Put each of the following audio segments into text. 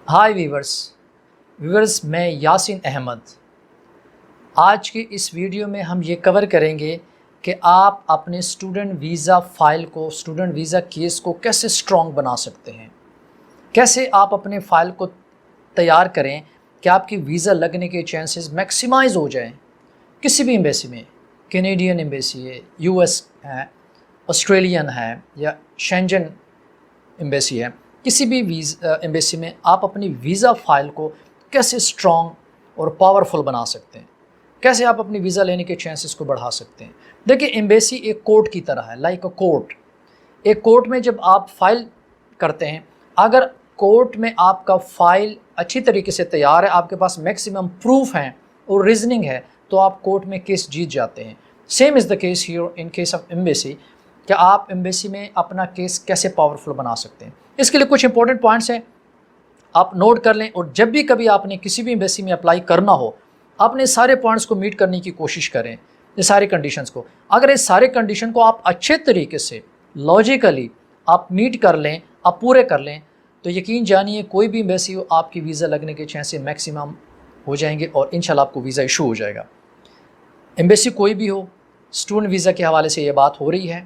High viewers میں یاسین احمد۔ آج کی اس ویڈیو میں ہم یہ کور کریں گے کہ آپ اپنے اسٹوڈنٹ ویزا فائل کو، اسٹوڈنٹ ویزا کیس کو کیسے اسٹرانگ بنا سکتے ہیں، کیسے آپ اپنے فائل کو تیار کریں کہ آپ کی ویزا لگنے کے چانسز میکسیمائز ہو جائیں۔ کسی بھی ایمبیسی میں، کینیڈین ایمبیسی ہے، یو ایس ہے، آسٹریلین ہے یا شینجن ایمبیسی ہے، کسی بھی ایمبیسی میں آپ اپنی ویزا فائل کو کیسے اسٹرانگ اور پاورفل بنا سکتے ہیں، کیسے آپ اپنی ویزا لینے کے چانسز کو بڑھا سکتے ہیں۔ دیکھیں، ایمبیسی ایک کورٹ کی طرح ہے، لائک اے کورٹ۔ ایک کورٹ میں جب آپ فائل کرتے ہیں، اگر کورٹ میں آپ کا فائل اچھی طریقے سے تیار ہے، آپ کے پاس میکسیمم پروف ہیں اور ریزننگ ہے، تو آپ کورٹ میں کیس جیت جاتے ہیں۔ Same is the case here in case of embassy, کہ آپ ایمبیسی میں اپنا کیس کیسے پاورفل بنا سکتے ہیں۔ اس کے لیے کچھ امپورٹنٹ پوائنٹس ہیں، آپ نوٹ کر لیں، اور جب بھی کبھی آپ نے کسی بھی ایمبیسی میں اپلائی کرنا ہو، آپ نے سارے پوائنٹس کو میٹ کرنے کی کوشش کریں، یہ سارے کنڈیشنز کو۔ اگر اس سارے کنڈیشن کو آپ اچھے طریقے سے لاجیکلی آپ میٹ کر لیں، آپ پورے کر لیں، تو یقین جانیے کوئی بھی ایمبیسی ہو، آپ کی ویزا لگنے کے چانسز میکسیمم ہو جائیں گے اور انشاءاللہ آپ کو ویزا ایشو ہو جائے گا۔ ایمبیسی کوئی بھی ہو، اسٹوڈنٹ ویزا کے حوالے سے یہ بات ہو رہی ہے۔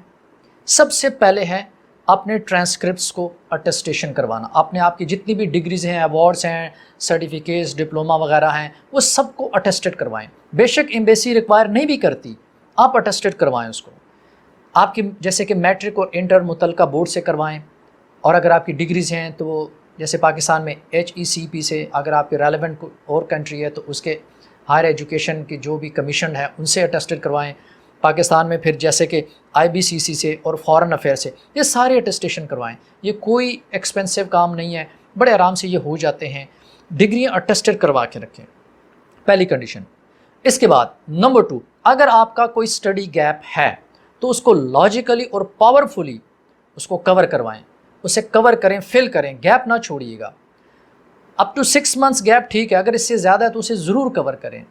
سب سے پہلے ہے اپنے ٹرانسکرپٹس کو اٹیسٹیشن کروانا۔ اپنے آپ کی جتنی بھی ڈگریز ہیں، ایوارڈز ہیں، سرٹیفکیٹس، ڈپلوما وغیرہ ہیں، وہ سب کو اٹیسٹڈ کروائیں۔ بے شک ایمبیسی ریکوائر نہیں بھی کرتی، آپ اٹیسٹڈ کروائیں اس کو۔ آپ کی جیسے کہ میٹرک اور انٹر متعلقہ بورڈ سے کروائیں، اور اگر آپ کی ڈگریز ہیں تو وہ جیسے پاکستان میں HECP سے، اگر آپ کے ریلیونٹ اور کنٹری ہے تو اس کے ہائر ایجوکیشن کی جو بھی کمیشن ہے ان سے اٹیسٹڈ کروائیں۔ پاکستان میں پھر جیسے کہ IBCC سے اور فارن افیئر سے، یہ سارے اٹیسٹیشن کروائیں۔ یہ کوئی ایکسپینسو کام نہیں ہے، بڑے آرام سے یہ ہو جاتے ہیں۔ ڈگریاں اٹیسٹڈ کروا کے رکھیں، پہلی کنڈیشن۔ اس کے بعد نمبر 2، اگر آپ کا کوئی اسٹڈی گیپ ہے تو اس کو لاجیکلی اور پاورفلی اس کو کور کروائیں، اسے کور کریں، فل کریں، گیپ نہ چھوڑیے گا۔ اپ ٹو 6 months گیپ ٹھیک ہے، اگر اس سے زیادہ ہے تو اسے ضرور کور کریں۔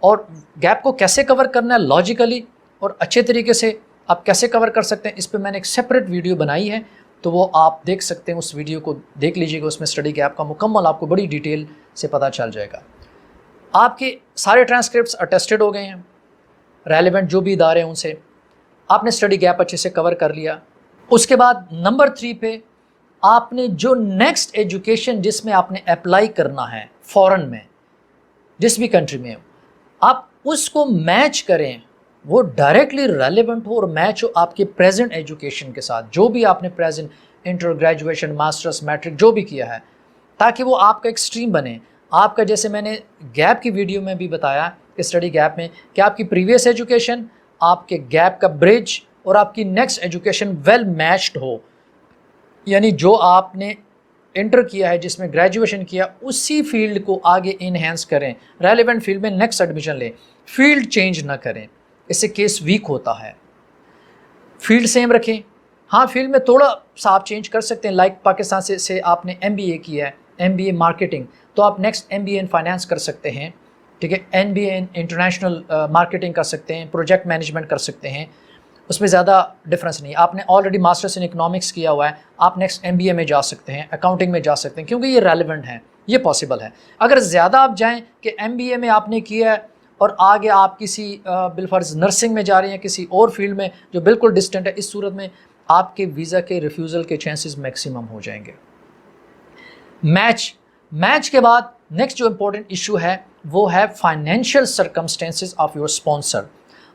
اور گیپ کو کیسے کور کرنا ہے لاجیکلی اور اچھے طریقے سے آپ کیسے کور کر سکتے ہیں، اس پہ میں نے ایک سیپریٹ ویڈیو بنائی ہے، تو وہ آپ دیکھ سکتے ہیں، اس ویڈیو کو دیکھ لیجیے گا، اس میں اسٹڈی گیپ کا مکمل آپ کو بڑی ڈیٹیل سے پتہ چل جائے گا۔ آپ کے سارے ٹرانسکرپٹس اٹیسٹڈ ہو گئے ہیں، ریلیونٹ جو بھی ادارے ہیں ان سے، آپ نے اسٹڈی گیپ اچھے سے کور کر لیا۔ اس کے بعد نمبر 3 پہ آپ نے جو نیکسٹ ایجوکیشن جس میں آپ نے اپلائی کرنا ہے فورن میں، جس بھی کنٹری میں، آپ اس کو میچ کریں، وہ ڈائریکٹلی ریلیونٹ ہو اور میچ ہو آپ کے پریزنٹ ایجوکیشن کے ساتھ، جو بھی آپ نے present inter graduation, masters, matric جو بھی کیا ہے، تاکہ وہ آپ کا ایک اسٹریم بنے۔ آپ کا جیسے میں نے گیپ کی ویڈیو میں بھی بتایا، اسٹڈی گیپ میں، کہ آپ کی پریویس ایجوکیشن، آپ کے گیپ کا برج اور آپ کی نیکسٹ ایجوکیشن ویل میچڈ ہو، یعنی جو آپ نے انٹر کیا ہے، جس میں گریجویشن کیا، اسی فیلڈ کو آگے انہینس کریں، ریلیونٹ فیلڈ میں نیکسٹ ایڈمیشن لیں، فیلڈ چینج نہ کریں، اس سے کیس ویک ہوتا ہے۔ فیلڈ سیم رکھیں، ہاں فیلڈ میں تھوڑا سا آپ چینج کر سکتے ہیں، لائک پاکستان سے آپ نے MBA کیا ہے، MBA مارکیٹنگ، تو آپ نیکسٹ MBA ان فائنانس کر سکتے ہیں، ٹھیک ہے، MBA ان انٹرنیشنل مارکیٹنگ کر سکتے ہیں، پروجیکٹ مینجمنٹ کر سکتے ہیں، اس میں زیادہ ڈفرینس نہیں۔ آپ نے آلریڈی ماسٹرس ان اکنامکس کیا ہوا ہے، آپ نیکسٹ MBA میں جا سکتے ہیں، اکاؤنٹنگ میں جا سکتے ہیں، کیونکہ یہ ریلیونٹ ہے، یہ پاسبل ہے۔ اگر زیادہ آپ جائیں کہ MBA میں آپ نے کیا ہے اور آگے آپ کسی بالفرض نرسنگ میں جا رہے ہیں، کسی اور فیلڈ میں جو بالکل ڈسٹنٹ ہے، اس صورت میں آپ کے ویزا کے ریفیوزل کے چانسز میکسیمم ہو جائیں گے۔ میچ کے بعد نیکسٹ جو امپورٹنٹ ایشو ہے وہ ہے financial circumstances of your sponsor.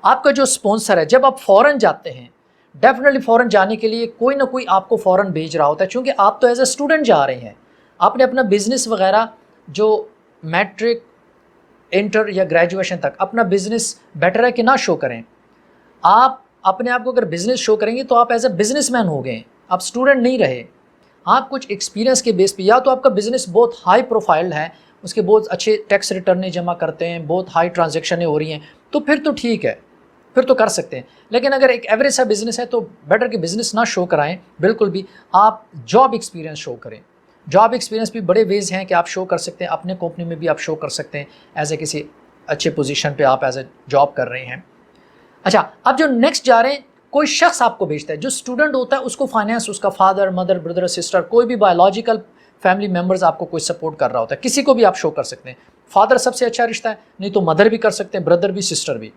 آپ کا جو اسپانسر ہے، جب آپ فورن جاتے ہیں، ڈیفینیٹلی فورن جانے کے لیے کوئی نہ کوئی آپ کو فورن بھیج رہا ہوتا ہے، چونکہ آپ تو ایز اے اسٹوڈنٹ جا رہے ہیں، آپ نے اپنا بزنس وغیرہ جو میٹرک، انٹر یا گریجویشن تک اپنا بزنس بیٹر ہے کہ نہ شو کریں۔ آپ اپنے آپ کو اگر بزنس شو کریں گے تو آپ ایز اے بزنس مین ہو گئے، آپ اسٹوڈنٹ نہیں رہے۔ آپ کچھ ایکسپیرینس کے بیس پہ، یا تو آپ کا بزنس بہت ہائی پروفائل ہے، اس کے بہت اچھے ٹیکس ریٹرنیں جمع کرتے ہیں، بہت ہائی ٹرانزیکشنیں ہو رہی ہیں، تو پھر تو ٹھیک ہے، پھر تو کر سکتے ہیں۔ لیکن اگر ایک ایوریج سا بزنس ہے تو بیٹر کہ بزنس نہ شو کرائیں بالکل بھی، آپ جاب ایکسپیرینس شو کریں۔ جاب ایکسپیرینس بھی بڑے ویز ہیں کہ آپ شو کر سکتے ہیں، اپنے کمپنی میں بھی آپ شو کر سکتے ہیں، ایز اے کسی اچھے پوزیشن پہ آپ ایز اے جاب کر رہے ہیں۔ اچھا، اب جو نیکسٹ جا رہے ہیں، کوئی شخص آپ کو بھیجتا ہے، جو اسٹوڈنٹ ہوتا ہے اس کو فائنینس، اس کا فادر، مدر، بردر، سسٹر، کوئی بھی بایولوجیکل فیملی ممبرز آپ کو کوئی سپورٹ کر رہا ہوتا ہے، کسی کو بھی آپ شو کر سکتے ہیں. فادر سب سے اچھا رشتہ ہے، نہیں تو مدر بھی کر سکتے ہیں، بردر بھی، سسٹر بھی.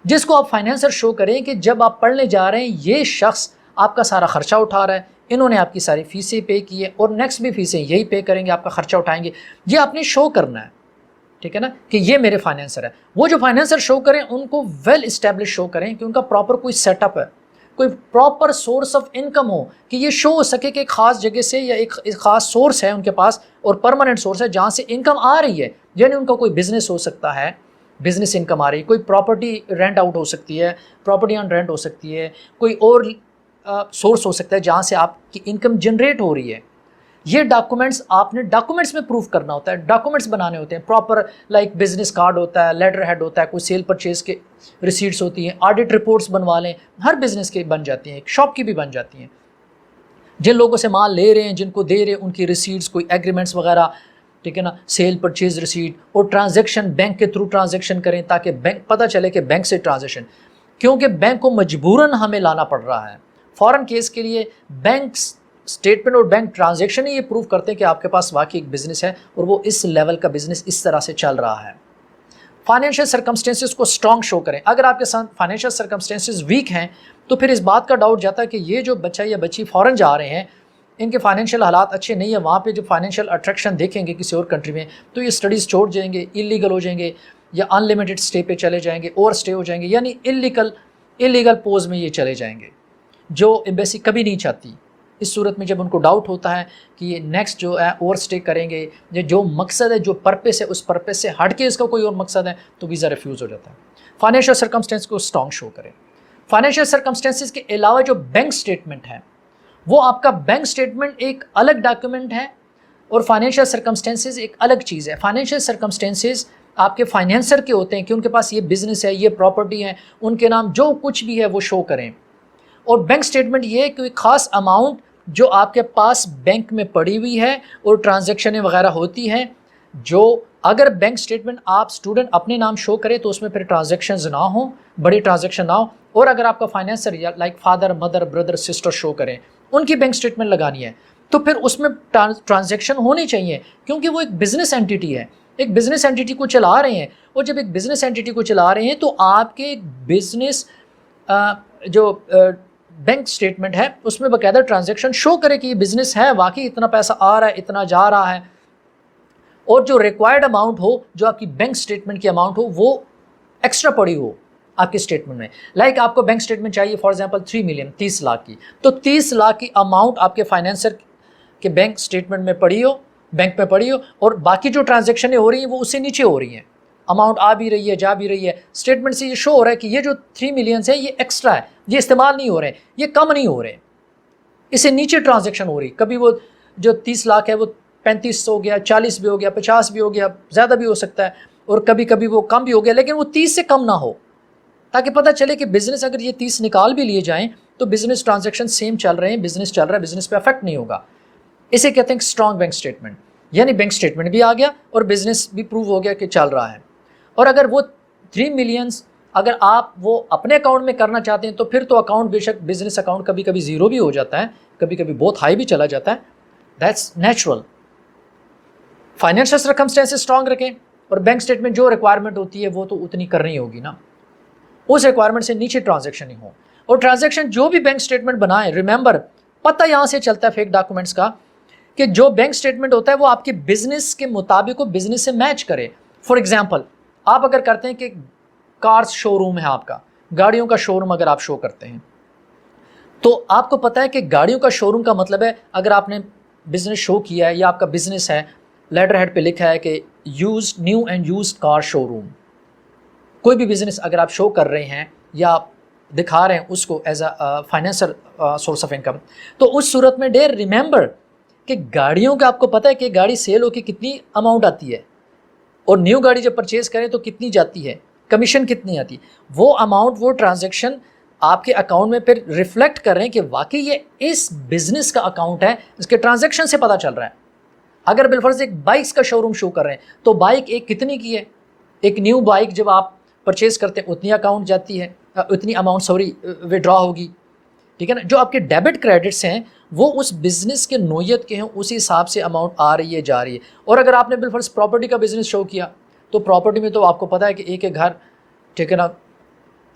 جس کو آپ فائنینسر شو کریں کہ جب آپ پڑھنے جا رہے ہیں یہ شخص آپ کا سارا خرچہ اٹھا رہا ہے، انہوں نے آپ کی ساری فیسیں پے کی ہے اور نیکسٹ بھی فیسیں یہی پے کریں گے، آپ کا خرچہ اٹھائیں گے. یہ آپ نے شو کرنا ہے، ٹھیک ہے نا، کہ یہ میرے فائنینسر ہے. وہ جو فائنینسر شو کریں ان کو ویل اسٹیبلش شو کریں کہ ان کا پراپر کوئی سیٹ اپ ہے، کوئی پراپر سورس آف انکم ہو، کہ یہ شو ہو سکے کہ ایک خاص جگہ سے یا ایک خاص سورس ہے ان کے پاس اور پرماننٹ سورس ہے جہاں سے انکم آ رہی ہے. یعنی ان کا کوئی بزنس ہو سکتا ہے، بزنس انکم آ رہی ہے، کوئی پراپرٹی رینٹ آؤٹ ہو سکتی ہے، پراپرٹی آن رینٹ ہو سکتی ہے، کوئی اور سورس ہو سکتا ہے جہاں سے آپ کی انکم جنریٹ ہو رہی ہے. یہ ڈاکومنٹس آپ نے ڈاکومنٹس میں پروف کرنا ہوتا ہے، ڈاکومنٹس بنانے ہوتے ہیں پراپر، لائک بزنس کارڈ ہوتا ہے، لیٹر ہیڈ ہوتا ہے، کوئی سیل پرچیز کے ریسیٹس ہوتی ہیں، آڈٹ رپورٹس بنوا لیں. ہر بزنس کی بن جاتی ہیں، ایک شاپ کی بھی بن جاتی ہیں. جن لوگوں سے مال لے رہے ہیں، جن کو دے رہے ہیں، ان کی ریسیٹس، کوئی ایگریمنٹس وغیرہ، ٹھیک ہے نا، سیل پرچیز ریسیٹ. اور ٹرانزیکشن بینک کے تھرو ٹرانزیکشن کریں تاکہ بینک پتہ چلے کہ بینک سے ٹرانزیکشن، کیونکہ بینک کو مجبوراً ہمیں لانا پڑ رہا ہے. فورن کیس کے لیے بینک اسٹیٹمنٹ اور بینک ٹرانزیکشن ہی یہ پروف کرتے ہیں کہ آپ کے پاس واقعی ایک بزنس ہے اور وہ اس لیول کا بزنس اس طرح سے چل رہا ہے. فائنینشیل سرکمسٹینسز کو اسٹرانگ شو کریں. اگر آپ کے ساتھ فائنینشیل سرکمسٹینسز ویک ہیں تو پھر اس بات کا ڈاؤٹ جاتا ہے کہ یہ جو بچہ یا بچی فورن جا رہے ہیں ان کے فائنینشیل حالات اچھے نہیں ہیں، وہاں پہ جو فائنینشیل اٹریکشن دیکھیں گے کسی اور کنٹری میں تو یہ اسٹڈیز چھوڑ جائیں گے، انلیگل ہو جائیں گے یا ان لمیٹڈ اسٹے پہ چلے جائیں گے، اوور اسٹے ہو جائیں گے، یعنی انلیگل پوز میں یہ چلے جائیں گے جو ایمبیسی کبھی نہیں چاہتی. اس صورت میں جب ان کو ڈاؤٹ ہوتا ہے کہ یہ نیکسٹ جو ہے اوور اسٹے کریں گے یا جو مقصد ہے، جو پرپس ہے، اس پرپس سے ہٹ کے اس کا کوئی اور مقصد ہے تو ویزا ریفیوز ہو جاتا ہے. فائنینشیل سرکمسٹینس کو اسٹرانگ شو کریں. فائنینشیل سرکمسٹینسز کے علاوہ جو بینک سٹیٹمنٹ ہے وہ آپ کا بینک سٹیٹمنٹ ایک الگ ڈاکیومنٹ ہے اور فائنینشیل سرکمسٹینسز ایک الگ چیز ہے. فائنینشیل سرکمسٹینسز آپ کے فائنینسر کے ہوتے ہیں کہ ان کے پاس یہ بزنس ہے، یہ پراپرٹی ہے، ان کے نام جو کچھ بھی ہے وہ شو کریں. اور بینک سٹیٹمنٹ یہ ہے کہ ایک خاص اماؤنٹ جو آپ کے پاس بینک میں پڑی ہوئی ہے اور ٹرانزیکشنیں وغیرہ ہوتی ہیں، جو اگر بینک سٹیٹمنٹ آپ اسٹوڈنٹ اپنے نام شو کرے تو اس میں پھر ٹرانزیکشنز نہ ہوں، بڑی ٹرانزیکشن نہ ہو. اور اگر آپ کا فائنینسر یا like father, mother, brother, sister show کریں، ان کی بینک سٹیٹمنٹ لگانی ہے تو پھر اس میں ٹرانزیکشن ہونی چاہیے کیونکہ وہ ایک بزنس اینٹیٹی ہے، ایک بزنس اینٹیٹی کو چلا رہے ہیں. اور جب ایک بزنس اینٹیٹی کو چلا رہے ہیں تو آپ کے بزنس جو بینک سٹیٹمنٹ ہے اس میں باقاعدہ ٹرانزیکشن شو کرے کہ یہ بزنس ہے، واقعی اتنا پیسہ آ رہا ہے، اتنا جا رہا ہے. اور جو ریکوائرڈ اماؤنٹ ہو، جو آپ کی بینک سٹیٹمنٹ کی اماؤنٹ ہو، وہ ایکسٹرا پڑی ہو آپ کے سٹیٹمنٹ میں. لائک آپ کو بینک سٹیٹمنٹ چاہیے فار ایگزامپل 3 ملین، 30 لاکھ کی، تو 30 لاکھ کی اماؤنٹ آپ کے فائنینسر کے بینک سٹیٹمنٹ میں پڑی ہو، بینک میں پڑی ہو، اور باقی جو ٹرانزیکشنیں ہو رہی ہیں وہ اس سے نیچے ہو رہی ہیں، اماؤنٹ آ بھی رہی ہے، جا بھی رہی ہے. اسٹیٹمنٹ سے یہ شو ہو رہا ہے کہ یہ جو 3 ملینز ہیں یہ ایکسٹرا ہے، یہ استعمال نہیں ہو رہے، یہ کم نہیں ہو رہے، اس سے نیچے ٹرانزیکشن ہو رہی. کبھی وہ جو 30 لاکھ ہے وہ 35 ہو گیا، 40 بھی ہو گیا، 50 بھی ہو گیا، زیادہ بھی ہو سکتا ہے، اور کبھی کبھی وہ کم بھی ہو گیا، لیکن وہ 30 سے کم نہ ہو تاکہ پتہ چلے کہ بزنس اگر یہ 30 نکال بھی لیے جائیں تو بزنس ٹرانزیکشن سیم چل رہے ہیں، بزنس چل رہا ہے، بزنس پہ افیکٹ نہیں ہوگا. اسے کہتے ہیں اسٹرانگ بینک سٹیٹمنٹ، یعنی بینک سٹیٹمنٹ بھی آ گیا اور بزنس بھی پروو ہو گیا کہ چل رہا ہے. اور اگر وہ 3 ملینز اگر آپ وہ اپنے اکاؤنٹ میں کرنا چاہتے ہیں تو پھر تو اکاؤنٹ بے شک بزنس اکاؤنٹ کبھی کبھی زیرو بھی ہو جاتا ہے، کبھی کبھی بہت ہائی بھی چلا جاتا ہے، that's natural. Financial circumstances strong رکھیں اور بینک سٹیٹمنٹ جو ریکوائرمنٹ ہوتی ہے وہ تو اتنی کرنی ہوگی نا، اس ریکوائرمنٹ سے نیچے ٹرانزیکشن ہی ہو. اور ٹرانزیکشن جو بھی بینک سٹیٹمنٹ بنائیں، ریممبر پتہ یہاں سے چلتا ہے فیک ڈاکومنٹس کا کہ جو بینک سٹیٹمنٹ ہوتا ہے وہ آپ کے بزنس کے مطابق وہ بزنس سے میچ کرے. فار ایگزامپل آپ اگر کرتے ہیں کہ کارز شو روم ہے، آپ کا گاڑیوں کا شو روم اگر آپ شو کرتے ہیں تو آپ کو پتہ ہے کہ گاڑیوں کا شو روم کا مطلب ہے اگر آپ نے بزنس شو کیا ہے یا آپ کا بزنس ہے، لیٹر ہیڈ پہ لکھا ہے کہ used, new and used car شو روم. کوئی بھی بزنس اگر آپ شو کر رہے ہیں یا دکھا رہے ہیں اس کو as a financer source of income, تو اس صورت میں ڈیئر ریممبر کہ گاڑیوں کا آپ کو پتہ ہے کہ گاڑی سیل ہو کے کتنی اماؤنٹ آتی ہے اور نیو گاڑی جب پرچیز کریں تو کتنی جاتی ہے، کمیشن کتنی آتی، وہ اماؤنٹ، وہ ٹرانزیکشن آپ کے اکاؤنٹ میں پھر ریفلیکٹ کر رہے ہیں کہ واقعی یہ اس بزنس کا اکاؤنٹ ہے، اس کے ٹرانزیکشن سے پتہ چل رہا ہے. اگر بالفرض ایک بائکس کا شو روم شو کر رہے ہیں تو بائک ایک کتنی کی ہے، ایک نیو بائک جب آپ پرچیز کرتے ہیں اتنی اکاؤنٹ جاتی ہے، اتنی اماؤنٹ ودرا ہوگی. ٹھیک ہے نا. جو آپ کے ڈیبٹ کریڈٹس ہیں وہ اس بزنس کے نوعیت کے ہیں, اسی حساب سے اماؤنٹ آ رہی ہے جا رہی ہے. اور اگر آپ نے بالفرض پراپرٹی کا بزنس شو کیا تو پراپرٹی میں تو آپ کو پتہ ہے کہ ایک گھر, ٹھیک ہے نا,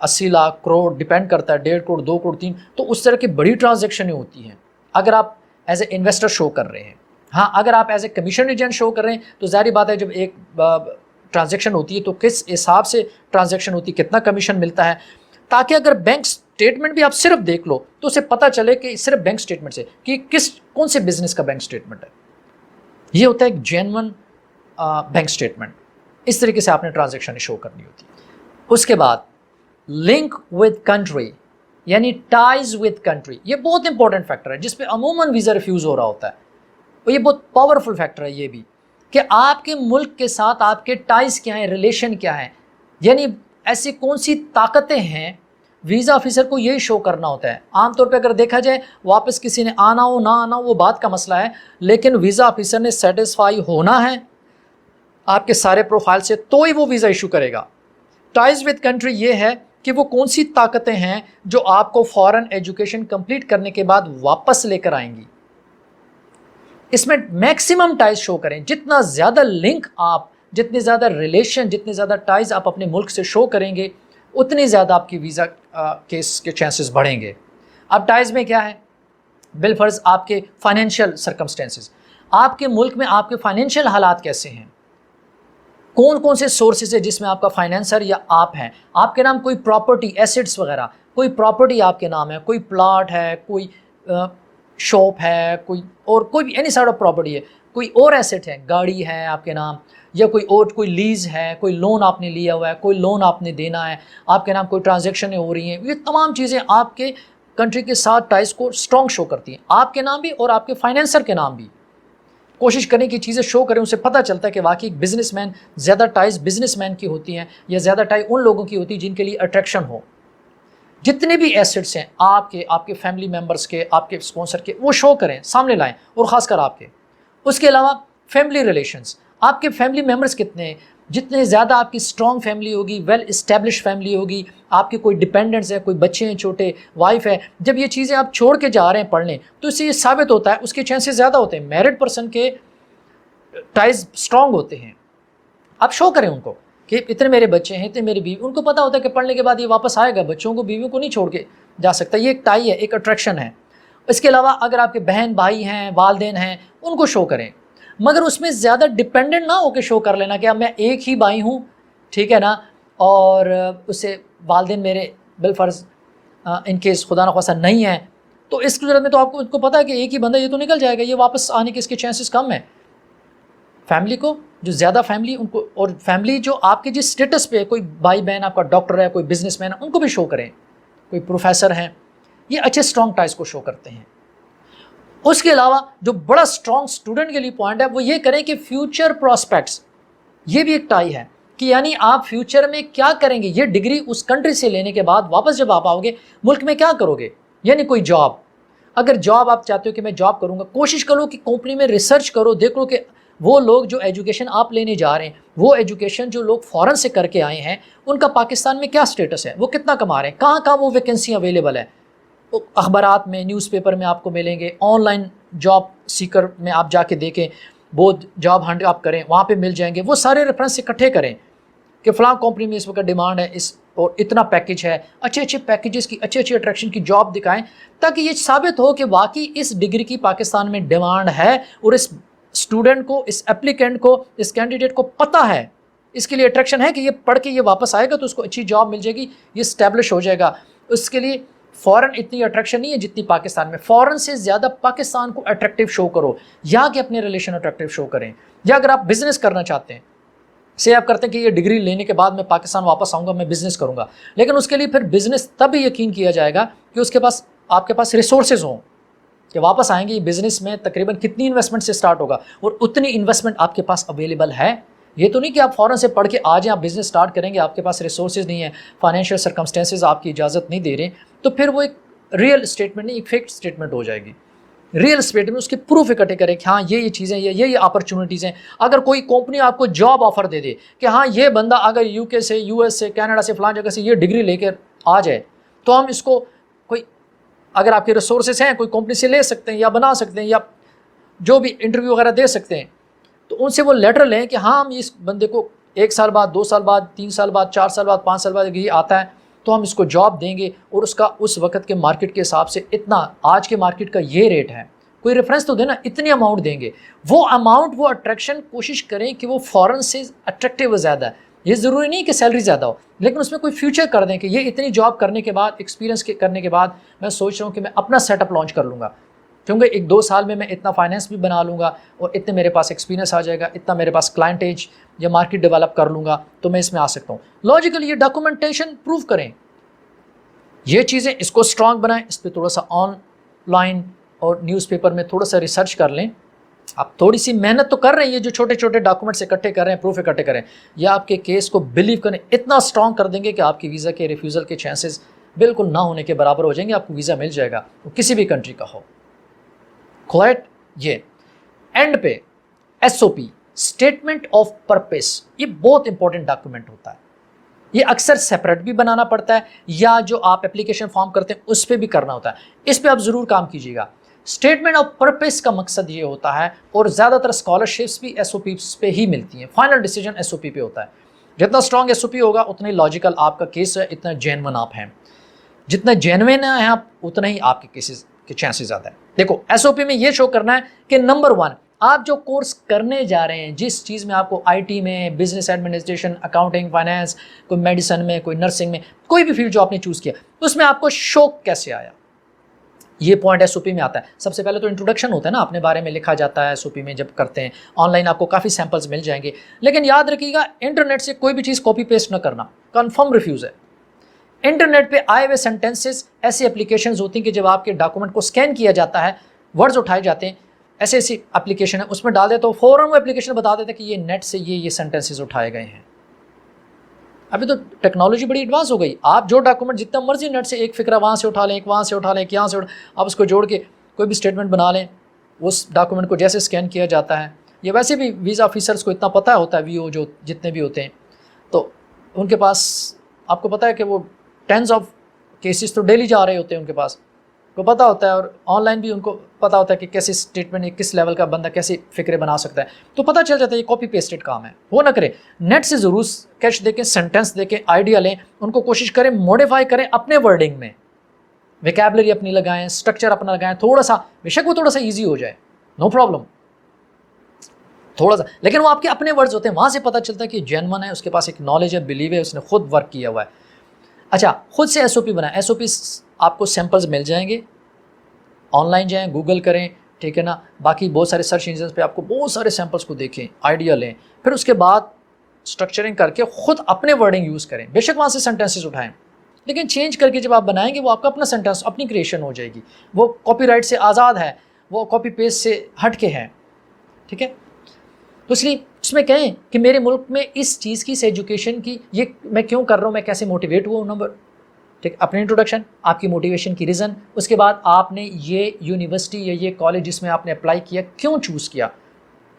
80 لاکھ کروڑ ڈیپینڈ کرتا ہے, 1.5 کروڑ 2 کروڑ 3, تو اس طرح کی بڑی ٹرانزیکشنیں ہوتی ہیں اگر آپ ایز اے انویسٹر شو کر رہے ہیں. ہاں اگر آپ ایز اے کمیشن ایجنٹ شو کر رہے ہیں تو ظاہری بات ہے جب ایک ٹرانزیکشن ہوتی ہے تو کس حساب سے ٹرانزیکشن ہوتی ہے, کتنا کمیشن ملتا ہے, تاکہ اگر بینک اسٹیٹمنٹ بھی آپ صرف دیکھ لو تو اسے پتہ چلے کہ صرف بینک اسٹیٹمنٹ سے کہ کون سے بزنس کا بینک اسٹیٹمنٹ ہے. یہ ہوتا ہے ایک جینون بینک اسٹیٹمنٹ. اس طریقے سے آپ نے ٹرانزیکشن شو کرنی ہوتی ہے. اس کے بعد لنک ود کنٹری, یعنی ٹائز ود کنٹری. یہ بہت امپورٹنٹ فیکٹر ہے جس پہ عموماً ویزا ریفیوز ہو رہا ہوتا ہے, اور یہ بہت پاورفل فیکٹر ہے یہ بھی, کہ آپ کے ملک کے ساتھ آپ کے ٹائز کیا ہیں, ریلیشن کیا ہیں, یعنی ایسی کون سی طاقتیں ہیں. ویزا آفیسر کو یہی شو کرنا ہوتا ہے. عام طور پہ اگر دیکھا جائے واپس کسی نے آنا ہو نہ آنا ہو وہ بات کا مسئلہ ہے, لیکن ویزا آفیسر نے سیٹسفائی ہونا ہے آپ کے سارے پروفائل سے تو ہی وہ ویزا ایشو کرے گا. ٹائز ود کنٹری یہ ہے کہ وہ کون سی طاقتیں ہیں جو آپ کو فوراً ایجوکیشن کمپلیٹ کرنے کے بعد واپس لے کر آئیں گی. اس میں میکسیمم ٹائز شو کریں. جتنا زیادہ لنک آپ, جتنے زیادہ ریلیشن, جتنے زیادہ ٹائز آپ اپنے ملک سے شو کریں گے اتنی زیادہ آپ کی ویزا کیس کے چانسز بڑھیں گے. اب ٹائز میں کیا ہے, بالفرض آپ کے فائنینشیل سرکمسٹینسز, آپ کے ملک میں آپ کے فائنینشیل حالات کیسے ہیں, کون کون سے سورسز ہے جس میں آپ کا فائنینسر یا آپ ہیں, آپ کے نام کوئی پراپرٹی ایسٹس وغیرہ, کوئی پراپرٹی آپ کے نام ہے, کوئی پلاٹ ہے, کوئی شاپ ہے, کوئی بھی اینی سارٹ آف پراپرٹی ہے, کوئی اور ایسٹ ہے, گاڑی ہے آپ کے نام, یا کوئی لیز ہے, کوئی لون آپ نے لیا ہوا ہے, کوئی لون آپ نے دینا ہے, آپ کے نام کوئی ٹرانزیکشنیں ہو رہی ہیں. یہ تمام چیزیں آپ کے کنٹری کے ساتھ ٹائز کو اسٹرانگ شو کرتی ہیں, آپ کے نام بھی اور آپ کے فائنینسر کے نام بھی. کوشش کریں کہ چیزیں شو کریں, ان سے پتہ چلتا ہے کہ واقعی بزنس مین, زیادہ ٹائز بزنس مین کی ہوتی ہیں یا زیادہ ٹائی ان لوگوں کی ہوتی ہے جن کے لیے اٹریکشن ہو. جتنے بھی ایسٹس ہیں آپ کے فیملی ممبرس کے, آپ کے اسپانسر کے, وہ شو کریں, سامنے لائیں, اور خاص کر آپ کے. اس کے علاوہ فیملی ریلیشنز, آپ کے فیملی ممبرس کتنے ہیں, جتنے زیادہ آپ کی اسٹرانگ فیملی ہوگی, ویل اسٹیبلش فیملی ہوگی, آپ کے کوئی ڈپینڈنٹس ہیں, کوئی بچے ہیں چھوٹے, وائف ہے, جب یہ چیزیں آپ چھوڑ کے جا رہے ہیں پڑھنے تو اس سے یہ ثابت ہوتا ہے, اس کے چانسز زیادہ ہوتے ہیں. میرڈ پرسن کے ٹائز اسٹرانگ ہوتے ہیں. آپ شو کریں ان کو کہ اتنے میرے بچے ہیں, اتنے میری بیوی, ان کو پتہ ہوتا ہے کہ پڑھنے کے بعد یہ واپس آئے گا, بچوں کو بیویوں کو نہیں چھوڑ کے جا سکتا. یہ ایک ٹائی ہے, ایک اٹریکشن ہے. اس کے علاوہ اگر آپ کے بہن بھائی ہیں, والدین ہیں, ان کو شو کریں, مگر اس میں زیادہ ڈپینڈنٹ نہ ہو کے شو کر لینا کہ اب میں ایک ہی بھائی ہوں, ٹھیک ہے نا, اور اس سے والدین میرے بالفرض ان کیس خدا نخواستہ نہیں ہیں, تو اس صورت میں تو آپ کو پتہ ہے کہ ایک ہی بندہ یہ تو نکل جائے گا, یہ واپس آنے کے اس کے چانسز کم ہیں. فیملی کو, جو زیادہ فیملی ان کو, اور فیملی جو آپ کے جس اسٹیٹس پہ, کوئی بھائی بہن آپ کا ڈاکٹر ہے, کوئی بزنس مین ہے, ان کو بھی شو کریں, کوئی پروفیسر ہیں, یہ اچھے اسٹرانگ ٹائز کو شو کرتے ہیں. اس کے علاوہ جو بڑا اسٹرانگ اسٹوڈنٹ کے لیے پوائنٹ ہے وہ یہ کریں کہ فیوچر پراسپیکٹس, یہ بھی ایک ٹائی ہے کہ یعنی آپ فیوچر میں کیا کریں گے. یہ ڈگری اس کنٹری سے لینے کے بعد واپس جب آپ آؤ گے ملک میں کیا کرو گے, یعنی کوئی جاب, اگر جاب آپ چاہتے ہو کہ میں جاب کروں گا, کوشش کرو کہ کمپنی میں ریسرچ کرو, دیکھ لو کہ وہ لوگ جو ایجوکیشن آپ لینے جا رہے ہیں, وہ ایجوکیشن جو لوگ فورن سے کر کے آئے ہیں ان کا پاکستان میں کیا سٹیٹس ہے, وہ کتنا کما رہے ہیں, کہاں کہاں وہ ویکنسی اویلیبل ہے. اخبارات میں, نیوز پیپر میں آپ کو ملیں گے, آن لائن جاب سیکر میں آپ جا کے دیکھیں, بہت جاب ہنٹ آپ کریں, وہاں پہ مل جائیں گے. وہ سارے ریفرنس اکٹھے کریں کہ فلاں کمپنی میں اس وقت ڈیمانڈ ہے, اس اور اتنا پیکج ہے, اچھے اچھے پیکیجز کی, اچھے اٹریکشن کی جاب دکھائیں, تاکہ یہ ثابت ہو کہ واقعی اس ڈگری کی پاکستان میں ڈیمانڈ ہے, اور اس اسٹوڈنٹ کو, اس اپلیکینٹ کو, اس کینڈیڈیٹ کو پتہ ہے, اس کے لیے اٹریکشن ہے کہ یہ پڑھ کے یہ واپس آئے گا تو اس کو اچھی جاب مل جائے گی, یہ اسٹیبلش ہو جائے گا. اس کے لیے فورن اتنی اٹریکشن نہیں ہے جتنی پاکستان میں. فورن سے زیادہ پاکستان کو اٹریکٹیو شو کرو, یا کہ اپنے ریلیشن اٹریکٹیو شو کریں. یا اگر آپ بزنس کرنا چاہتے ہیں, سے آپ کرتے ہیں کہ یہ ڈگری لینے کے بعد میں پاکستان واپس آؤں گا, میں بزنس کروں گا, لیکن اس کے لیے پھر بزنس تب ہی یقین کیا جائے گا کہ اس کے پاس, آپ کے پاس ریسورسز ہوں کہ واپس آئیں گے. یہ بزنس میں تقریباً کتنی انویسٹمنٹ سے سٹارٹ ہوگا, اور اتنی انویسٹمنٹ آپ کے پاس اویلیبل ہے. یہ تو نہیں کہ آپ فوراً سے پڑھ کے آ جائیں, آپ بزنس سٹارٹ کریں گے, آپ کے پاس ریسورسز نہیں ہیں, فائنینشیل سرکمسٹینسز آپ کی اجازت نہیں دے رہے, تو پھر وہ ایک ریئل اسٹیٹمنٹ نہیں, ایک فیکٹ اسٹیٹمنٹ ہو جائے گی. ریئل اسٹیٹمنٹ میں اس کے پروف اکٹھے کرے کہ ہاں یہ چیزیں, یہ اپرچونیٹیز ہیں. اگر کوئی کمپنی آپ کو جاب آفر دے دے کہ ہاں یہ بندہ اگر یو کے سے, یو ایس سے, کینیڈا سے, فلاں جگہ سے یہ ڈگری لے کر آ جائے, تو ہم اس کو کوئی اگر آپ کے ریسورسز ہیں کوئی کمپنی سے لے سکتے ہیں یا بنا سکتے ہیں یا جو بھی انٹرویو وغیرہ دے سکتے ہیں، تو ان سے وہ لیٹر لیں کہ ہاں ہم اس بندے کو 1 سال بعد 2 سال بعد 3 سال بعد 4 سال بعد 5 سال بعد یہ آتا ہے تو ہم اس کو جاب دیں گے، اور اس کا اس وقت کے مارکیٹ کے حساب سے اتنا، آج کے مارکیٹ کا یہ ریٹ ہے، کوئی ریفرنس تو دینا، اتنی اماؤنٹ دیں گے۔ وہ اماؤنٹ، وہ اٹریکشن کوشش کریں کہ وہ فورن سے اٹریکٹیو زیادہ ہے۔ یہ ضروری نہیں کہ سیلری زیادہ ہو، لیکن اس میں کوئی فیوچر کر دیں کہ یہ اتنی جاب کرنے کے بعد، ایکسپیرینس کرنے کے بعد میں سوچ رہا ہوں کہ میں اپنا سیٹ اپ لانچ کر لوں گا، کیونکہ 1-2 سال میں اتنا فائنینس بھی بنا لوں گا اور اتنے میرے پاس ایکسپیرینس آ جائے گا، اتنا میرے پاس کلائنٹیج یا مارکیٹ ڈیولپ کر لوں گا تو میں اس میں آ سکتا ہوں۔ لاجیکل یہ ڈاکومنٹیشن پروف کریں، یہ چیزیں اس کو اسٹرانگ بنائیں، اس پہ تھوڑا سا آن لائن اور نیوز پیپر میں تھوڑا سا ریسرچ کر لیں۔ آپ تھوڑی سی محنت تو کر رہے ہیں، یہ جو چھوٹے چھوٹے ڈاکومنٹس اکٹھے کر رہے ہیں، پروف اکٹھے کریں، یہ آپ کے کیس کو بلیو کریں اتنا اسٹرانگ کر دیں گے کہ آپ کی ویزا کے ریفیوزل کے چانسز بالکل نہ ہونے کے برابر ہو جائیں گے، آپ کو ویزا مل جائے گا، وہ کسی بھی کنٹری کا ہو۔ کوائٹ یہ اینڈ پہ SOP اسٹیٹمنٹ آف پرپس، یہ بہت امپورٹنٹ ڈاکومنٹ ہوتا ہے، یہ اکثر سیپریٹ بھی بنانا پڑتا ہے یا جو آپ اپلیکیشن فارم کرتے ہیں اس پہ بھی کرنا ہوتا ہے، اس پہ آپ ضرور کام کیجیے گا۔ اسٹیٹمنٹ آف پرپس کا مقصد یہ ہوتا ہے، اور زیادہ تر اسکالرشپس بھی SOPs پہ ہی ملتی ہیں، فائنل ڈیسیجن SOP پہ ہوتا ہے۔ جتنا اسٹرانگ SOP ہوگا اتنا ہی لاجیکل آپ کا کیس ہے، اتنا جینون آپ ہیں، جتنا جینوین ہیں آپ اتنا ہی آپ کے کیسز کے چانسز زیادہ ہیں۔ دیکھو SOP میں یہ شو کرنا ہے کہ نمبر 1، آپ جو کورس کرنے جا رہے ہیں، جس چیز میں آپ کو IT میں، بزنس ایڈمنسٹریشن، اکاؤنٹنگ، فائنانس، کوئی میڈیسن میں، کوئی نرسنگ میں، کوئی بھی فیلڈ جو آپ نے چوز کیا، اس میں آپ کو شوق کیسے آیا، یہ پوائنٹ SOP میں آتا ہے۔ سب سے پہلے تو انٹروڈکشن ہوتا ہے نا، اپنے بارے میں لکھا جاتا ہے SOP میں جب کرتے ہیں، آن لائن آپ کو کافی سیمپلز مل جائیں گے، لیکن یاد رکھیے گا انٹرنیٹ سے کوئی بھی چیز کاپی پیسٹ نہ کرنا، کنفرم ریفیوز ہے۔ انٹرنیٹ پہ آئے ہوئے سینٹینسز ایسی اپلیکیشنز ہوتی ہیں کہ جب آپ کے ڈاکومنٹ کو اسکین کیا جاتا ہے، ورڈز اٹھائے جاتے ہیں، ایسی اپلیکیشن ہے، اس میں ڈال دے تو فوراً وہ اپلیکیشن بتا دیتا ہے کہ یہ نیٹ سے یہ سینٹینسز اٹھائے گئے ہیں۔ ابھی تو ٹیکنالوجی بڑی ایڈوانس ہو گئی، آپ جو ڈاکومنٹ جتنا مرضی نیٹ سے ایک فکرہ وہاں سے اٹھا لیں، ایک وہاں سے اٹھا لیں، ایک یہاں سے آپ اس کو جوڑ کے کوئی بھی اسٹیٹمنٹ بنا لیں، اس ڈاکومنٹ کو جیسے اسکین کیا جاتا ہے۔ یہ ویسے بھی ویزا آفیسرس کو اتنا پتہ ہوتا ہے، VO جو جتنے بھی ہوتے ہیں، تو ان کے پاس آپ کو پتہ ہے کہ وہ ٹینز آف کیسز تو ڈیلی جا رہے ہوتے ہیں، ان کے پاس کو پتہ ہوتا ہے، اور آن لائن بھی ان کو پتہ ہوتا ہے کہ کیسے اسٹیٹمنٹ، کس لیول کا بندہ کیسے فکرے بنا سکتا ہے، تو پتہ چل جاتا ہے یہ کاپی پیسٹڈ کام ہے۔ وہ نہ کریں، نیٹ سے ضرور کیچ دیکھیں، سینٹینس دیکھیں، آئیڈیا لیں، ان کو کوشش کریں موڈیفائی کریں اپنے ورڈنگ میں، ویکیبلری اپنی لگائیں، اسٹرکچر اپنا لگائیں، تھوڑا سا بے شک وہ تھوڑا سا ایزی ہو جائے، نو پرابلم، تھوڑا سا، لیکن وہ آپ کے اپنے ورڈز ہوتے ہیں، وہاں سے پتہ چلتا ہے کہ جینون ہے، اس کے پاس ایک نالج ہے، بلیو ہے، اس نے خود ورک کیا ہوا ہے۔ اچھا، خود سے SOP بنائیں، SOP آپ کو سیمپلز مل جائیں گے، آن لائن جائیں، گوگل کریں، ٹھیک ہے نا، باقی بہت سارے سرچ انجنز پہ آپ کو بہت سارے سیمپلز کو دیکھیں، آئیڈیا لیں، پھر اس کے بعد اسٹرکچرنگ کر کے خود اپنے ورڈنگ یوز کریں، بے شک وہاں سے سینٹینسز اٹھائیں، لیکن چینج کر کے جب آپ بنائیں گے وہ آپ کا اپنا سینٹینس، اپنی کریشن ہو جائے گی، وہ کاپی رائٹ سے آزاد ہے، وہ کاپی پیسٹ سے ہٹ کے ہے، ٹھیک ہے۔ تو اس لیے اس میں کہیں کہ میرے ملک میں اس چیز کی، اس ایجوکیشن کی، یہ میں کیوں کر رہا ہوں، میں کیسے موٹیویٹ ہوا ہوں، نمبر ٹھیک، اپنی انٹروڈکشن، آپ کی موٹیویشن کی ریزن، اس کے بعد آپ نے یہ یونیورسٹی یا یہ کالج جس میں آپ نے اپلائی کیا کیوں چوز کیا،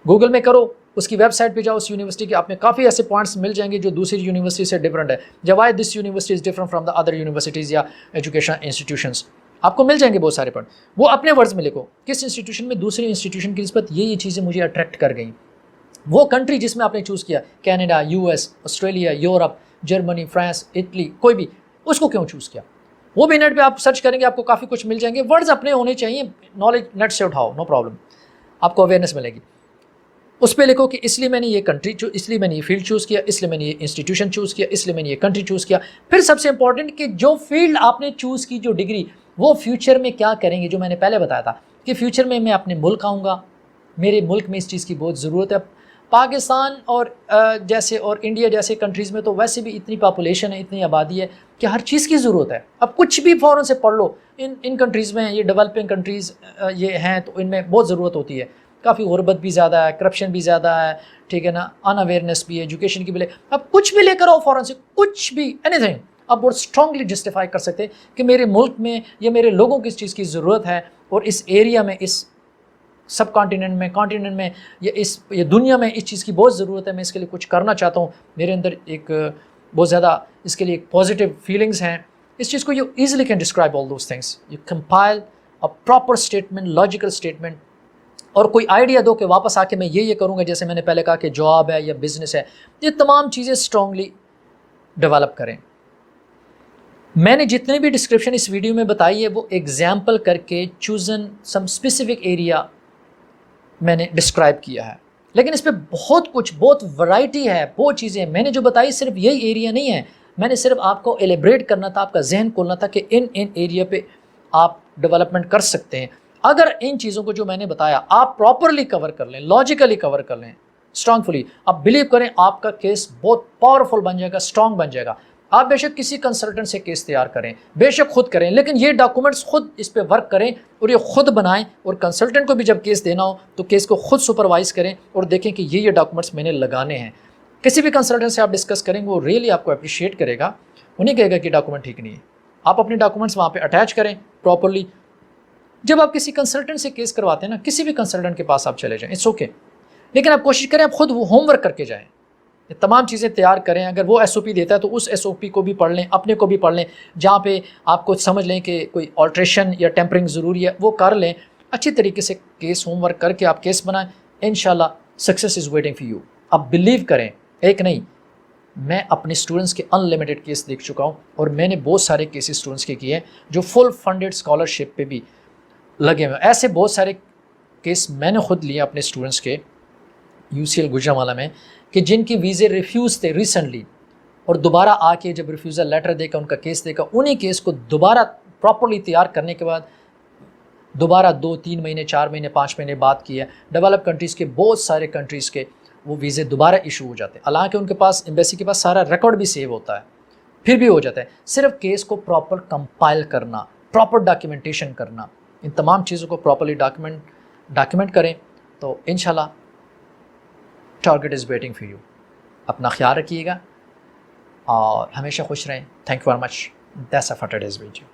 گوگل میں کرو، اس کی ویب سائٹ پہ جاؤ، اس یونیورسٹی کے آپ میں کافی ایسے پوائنٹس مل جائیں گے جو دوسری یونیورسٹی سے ڈفرینٹ ہے، جب why this university is different from the other universities یا ایجوکیشن انسٹیٹیوشنس، آپ کو مل جائیں گے بہت سارے پوائنٹ، وہ اپنے ورڈز میں لکھو، کس انسٹیٹیوشن میں دوسری انسٹیٹیوشن کی نسبت یہ چیزیں مجھے اٹریکٹ کر گئیں، وہ کنٹری جس میں آپ نے چوز کیا، Canada, US، Australia, Europe, Germany, France, Italy, کوئی بھی، اس کو کیوں چوز کیا، وہ بھی نیٹ پہ آپ سرچ کریں گے، آپ کو کافی کچھ مل جائیں گے، ورڈز اپنے ہونے چاہیے، نالج نیٹ سے اٹھاؤ، نو پرابلم، آپ کو اویئرنیس ملے گی، اس پہ لکھو کہ اس لیے میں نے یہ کنٹری اس لیے میں نے یہ فیلڈ چوز کیا، اس لیے میں نے یہ انسٹیٹیوشن چوز کیا، اس لیے میں نے یہ کنٹری چوز کیا، پھر سب سے امپورٹنٹ کہ جو فیلڈ آپ نے چوز کی، جو ڈگری، وہ فیوچر میں کیا کریں گے، جو میں نے پہلے بتایا تھا کہ فیوچر میں اپنے ملک آؤں گا، میرے ملک میں اس چیز کی بہت ضرورت ہے، پاکستان اور جیسے اور انڈیا جیسے کنٹریز میں تو ویسے بھی اتنی پاپولیشن ہے، اتنی آبادی ہے کہ ہر چیز کی ضرورت ہے، اب کچھ بھی فوراً سے پڑھ لو، ان کنٹریز میں، یہ ڈیولپنگ کنٹریز یہ ہیں تو ان میں بہت ضرورت ہوتی ہے، کافی غربت بھی زیادہ ہے، کرپشن بھی زیادہ ہے، ٹھیک ہے نا، ان اویئرنیس بھی ہے، ایجوکیشن کی بھی، اب کچھ بھی لے کر آؤ فوراً سے، کچھ بھی، اینی تھنگ، آپ بہت اسٹرانگلی جسٹیفائی کر سکتے ہیں کہ میرے ملک میں یا میرے لوگوں کو اس چیز کی ضرورت ہے، اور اس ایریا میں، اس سب کانٹیننٹ میں یا یہ دنیا میں اس چیز کی بہت ضرورت ہے، میں اس کے لیے کچھ کرنا چاہتا ہوں، میرے اندر ایک بہت زیادہ اس کے لیے ایک پازیٹیو فیلنگز ہیں، اس چیز کو you easily can describe all those things. You compile a proper statement, logical statement, اور کوئی آئیڈیا دو کہ واپس آ کے میں یہ کروں گا، جیسے میں نے پہلے کہا کہ جاب ہے یا بزنس ہے، یہ تمام چیزیں اسٹرانگلی ڈیولپ کریں. میں نے جتنے بھی ڈسکرپشن اس ویڈیو میں بتائی ہے وہ ایگزامپل کر کے چوزن سم اسپیسیفک ایریا میں نے ڈسکرائب کیا ہے، لیکن اس پہ بہت کچھ، بہت ورائٹی ہے، بہت چیزیں ہیں. میں نے جو بتائی صرف یہی ایریا نہیں ہے، میں نے صرف آپ کو ایلیبریٹ کرنا تھا، آپ کا ذہن کھولنا تھا کہ ان ایریا پہ آپ ڈیولپمنٹ کر سکتے ہیں. اگر ان چیزوں کو جو میں نے بتایا آپ پراپرلی کور کر لیں، لاجیکلی کور کر لیں، اسٹرانگفلی، آپ بلیو کریں آپ کا کیس بہت پاورفل بن جائے گا، اسٹرانگ بن جائے گا. آپ بے شک کسی کنسلٹنٹ سے کیس تیار کریں، بے شک خود کریں، لیکن یہ ڈاکومنٹس خود اس پہ ورک کریں اور یہ خود بنائیں، اور کنسلٹنٹ کو بھی جب کیس دینا ہو تو کیس کو خود سپروائز کریں اور دیکھیں کہ یہ ڈاکومنٹس میں نے لگانے ہیں. کسی بھی کنسلٹنٹ سے آپ ڈسکس کریں وہ ریئلی آپ کو اپریشیٹ کرے گا، وہ نہیں کہے گا کہ ڈاکومنٹ ٹھیک نہیں ہے. آپ اپنے ڈاکومنٹس وہاں پہ اٹیچ کریں پراپرلی. جب آپ کسی کنسلٹنٹ سے کیس کرواتے ہیں نا، کسی بھی کنسلٹنٹ کے پاس آپ چلے جائیں، اٹس اوکے، لیکن آپ کوشش کریں آپ خود وہ ہوم ورک کر کے جائیں، یہ تمام چیزیں تیار کریں. اگر وہ ایس او پی دیتا ہے تو اس ایس او پی کو بھی پڑھ لیں، اپنے کو بھی پڑھ لیں، جہاں پہ آپ کو سمجھ لیں کہ کوئی آلٹریشن یا ٹیمپرنگ ضروری ہے وہ کر لیں. اچھی طریقے سے کیس ہوم ورک کر کے آپ کیس بنائیں، انشاءاللہ success is waiting for you. آپ بلیو کریں، ایک نہیں، میں اپنے اسٹوڈنٹس کے ان لمیٹڈ کیس دیکھ چکا ہوں، اور میں نے بہت سارے کیسز اسٹوڈنٹس کے کیے ہیں جو فل فنڈیڈ اسکالرشپ پہ بھی لگے ہوئے. ایسے بہت سارے کیس میں نے خود لیے اپنے اسٹوڈنٹس کے یو سی ایل گوجرانوالہ میں، کہ جن کی ویزے ریفیوز تھے ریسنٹلی، اور دوبارہ آ کے جب ریفیوزل لیٹر دے کر ان کا کیس دے کر انہیں کیس کو دوبارہ پراپرلی تیار کرنے کے بعد دوبارہ 2 3 مہینے 4 مہینے 5 مہینے بعد کیا. ڈیولپ کنٹریز کے بہت سارے کنٹریز کے وہ ویزے دوبارہ ایشو ہو جاتے ہیں، حالانکہ ان کے پاس ایمبیسی کے پاس سارا ریکارڈ بھی سیو ہوتا ہے، پھر بھی ہو جاتا ہے. صرف کیس کو پراپر کمپائل کرنا، پراپر ڈاکیومنٹیشن کرنا، ان تمام چیزوں کو پراپرلی ڈاکیومنٹ کریں تو انشاءاللہ target is waiting for you. اپنا خیال رکھیے گا اور ہمیشہ خوش رہیں. Thank you very much. That's it for today's video.